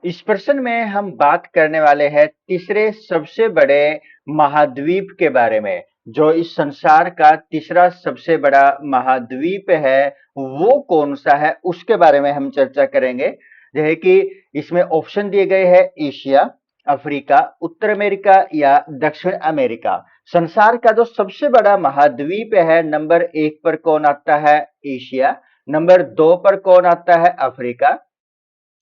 इस प्रश्न में हम बात करने वाले हैं तीसरे सबसे बड़े महाद्वीप के बारे में। जो इस संसार का तीसरा सबसे बड़ा महाद्वीप है वो कौन सा है उसके बारे में हम चर्चा करेंगे। जैसे कि इसमें ऑप्शन दिए गए हैं एशिया, अफ्रीका, उत्तर अमेरिका या दक्षिण अमेरिका। संसार का जो सबसे बड़ा महाद्वीप है, नंबर 1 पर कौन आता है? एशिया। नंबर 2 पर कौन आता है? अफ्रीका।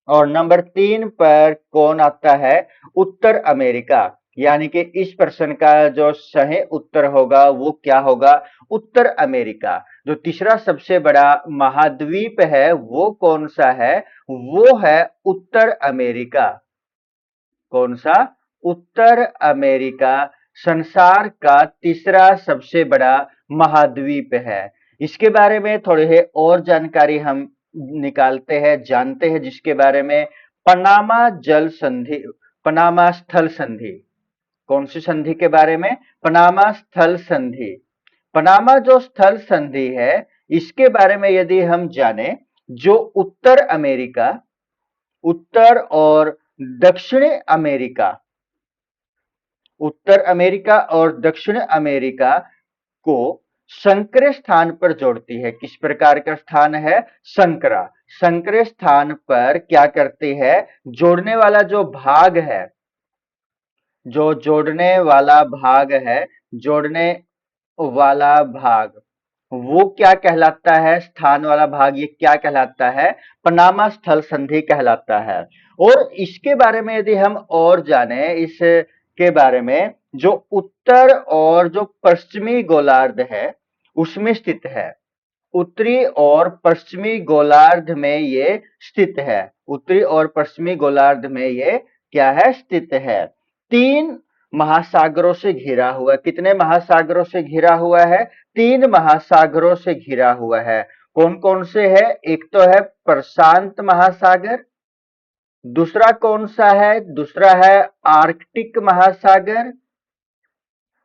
और नंबर 3 पर कौन आता है? उत्तर अमेरिका। यानी कि इस प्रश्न का जो सही उत्तर होगा वो क्या होगा? उत्तर अमेरिका। जो तीसरा सबसे बड़ा महाद्वीप है वो कौन सा है? वो है उत्तर अमेरिका। कौन सा? उत्तर अमेरिका संसार का तीसरा सबसे बड़ा महाद्वीप है। इसके बारे में थोड़ी और जानकारी हम निकालते हैं, जानते हैं, जिसके बारे में पनामा जल संधि, पनामा स्थल संधि। कौन सी संधि के बारे में? पनामा स्थल संधि। पनामा जो स्थल संधि है इसके बारे में यदि हम जाने, जो उत्तर अमेरिका, उत्तर और दक्षिण अमेरिका, उत्तर अमेरिका और दक्षिण अमेरिका को संकरे स्थान पर जोड़ती है। किस प्रकार का स्थान है? संकरा। संकरे स्थान पर क्या करती है? जोड़ने वाला जो भाग है, जो जोड़ने वाला भाग है, जोड़ने वाला भाग, वो क्या कहलाता है? स्थान वाला भाग ये क्या कहलाता है? पनामा स्थल संधि कहलाता है। और इसके बारे में यदि हम और जाने, इसके बारे में, जो उत्तर और जो पश्चिमी गोलार्ध है उसमें स्थित है। उत्तरी और पश्चिमी गोलार्ध में ये स्थित है। उत्तरी और पश्चिमी गोलार्ध में ये क्या है? स्थित है। 3 महासागरों से घिरा हुआ। कितने महासागरों से घिरा हुआ है? 3 महासागरों से घिरा हुआ है। कौन कौन से है? एक तो है प्रशांत महासागर। दूसरा कौन सा है? दूसरा है आर्कटिक महासागर।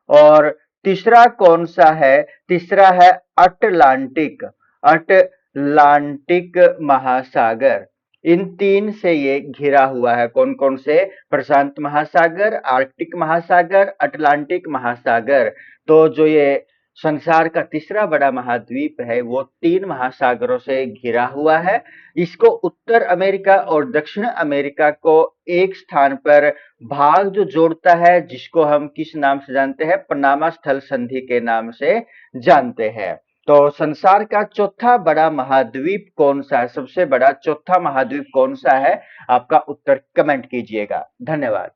और तीसरा कौन सा है? तीसरा है अटलांटिक, अटलांटिक महासागर। इन 3 से ये घिरा हुआ है। कौन कौन से? प्रशांत महासागर, आर्कटिक महासागर, अटलांटिक महासागर। तो जो ये संसार का तीसरा बड़ा महाद्वीप है वो 3 महासागरों से घिरा हुआ है। इसको उत्तर अमेरिका और दक्षिण अमेरिका को एक स्थान पर भाग जो जोड़ता है, जिसको हम किस नाम से जानते हैं? पनामा स्थल संधि के नाम से जानते हैं। तो संसार का चौथा बड़ा महाद्वीप कौन सा है? सबसे बड़ा चौथा महाद्वीप कौन सा है? आपका उत्तर कमेंट कीजिएगा। धन्यवाद।